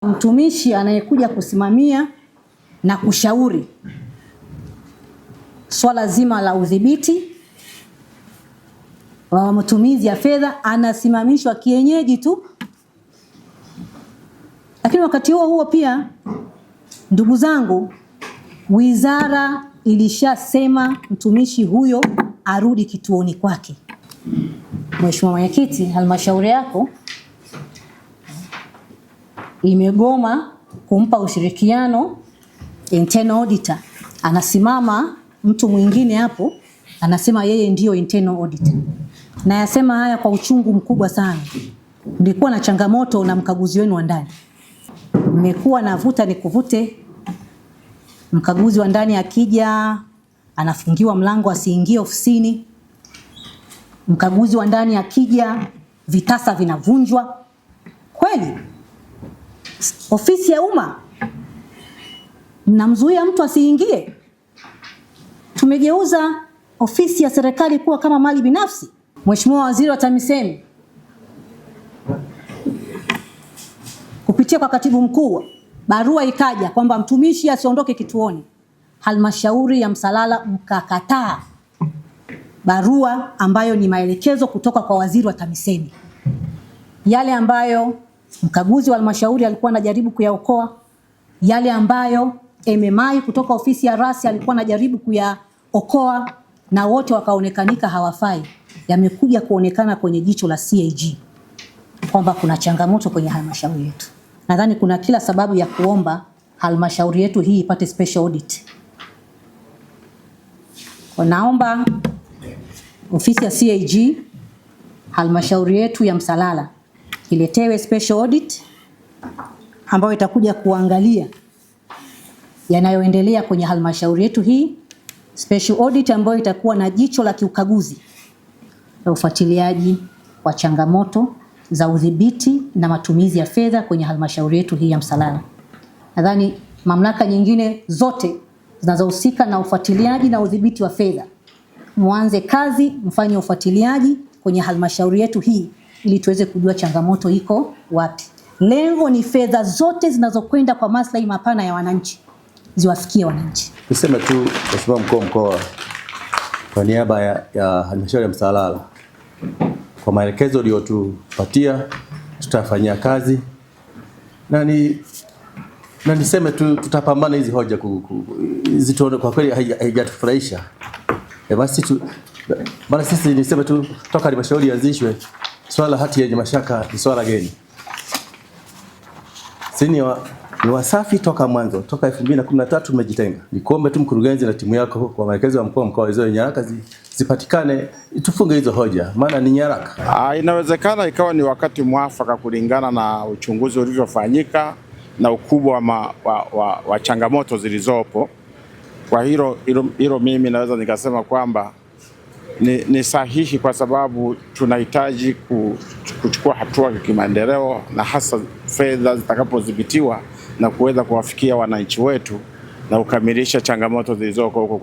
Mtumishi anayekuja kusimamia na kushauri swala zima la udhibiti wa matumizi ya fedha anasimamishwa kienyeji tu. Lakini wakati huo pia, ndugu zangu, wizara ilishasema mtumishi huyo arudi kituoni kwake. Mheshimiwa Mwenyekiti, halmashauri yako imegoma kumpa ushirikiano internal auditor. Anasimama mtu mwingine hapo, anasema yeye ndio internal auditor. Na yasema haya kwa uchungu mkubwa sana. Nilikuwa na changamoto na mkaguzi wenu wa ndani. Mmekuwa na vuta ni kuvute. Mkaguzi wa ndani akija anafungiwa mlango asiingie ofisini. Mkaguzi wa ndani akija vitasa vinavunjwa. Kweli? Ofisi ya umma mnamzuia mtu asiingie. Tumegeuza ofisi ya serikali kuwa kama mali binafsi. Mheshimiwa Waziri wa TAMISEMI kupitia kwa katibu mkuu, barua ikaja kwamba mtumishi asiondoke kituoni. Halmashauri ya Msalala mkakataa barua ambayo ni maelekezo kutoka kwa Waziri wa TAMISEMI. Yale ambayo mkaguzi wa halmashauri alikuwa anajaribu kuyaokoa, yale ambayo MMI kutoka ofisi ya rasi alikuwa anajaribu kuyaokoa, na wote wakaonekanika hawafai, yamekuja kuonekana kwenye jicho la CAG kwamba kuna changamoto kwenye halmashauri yetu. Nadhani kuna kila sababu ya kuomba halmashauri yetu hii ipate special audit. Naomba ofisi ya CAG halmashauri yetu ya Msalala iletewe special audit ambayo itakuja kuangalia yanayoendelea kwenye halmashauri yetu hii. Special audit ambayo itakuwa na jicho la kiukaguzi la ufuatiliaji wa changamoto za udhibiti na matumizi ya fedha kwenye halmashauri yetu hii ya Msalala. Nadhani mamlaka nyingine zote zinazohusika na ufuatiliaji na udhibiti wa fedha, muanze kazi, mfanye ufuatiliaji kwenye halmashauri yetu hii ili tuweze kujua changamoto iko wapi. Lengo ni fedha zote zinazokwenda kwa maslahi mapana ya wananchi ziwafikie wananchi. Niseme tu Mheshimiwa Mkuu wa Mkoa, kwa niaba ya halmashauri ya Msalala, kwa maelekezo uliyotupatia tutafanyia kazi, na niseme tu tutapambana hizi hoja kwa kweli haijatufurahisha. Basi sisi niseme tu toka halmashauri ianzishwe, swala hati yenye mashaka ni swala geni. Sisi ni wasafi toka mwanzo, toka 2013 tumejitenga. Nikuombe tu mkurugenzi na timu yako kwa maelekezo ya mkuu wa mkoa, hizo nyaraka zipatikane, tufunge hizo hoja, maana ni nyaraka. Inawezekana ikawa ni wakati mwafaka kulingana na uchunguzi ulivyofanyika na ukubwa wa changamoto zilizopo. Kwa hilo mimi naweza nikasema kwamba ni sahihi, kwa sababu tunahitaji kuchukua hatua ya kimaendeleo, na hasa fedha zitakapodhibitiwa na kuweza kuwafikia wananchi wetu na kukamilisha changamoto zilizoko huko.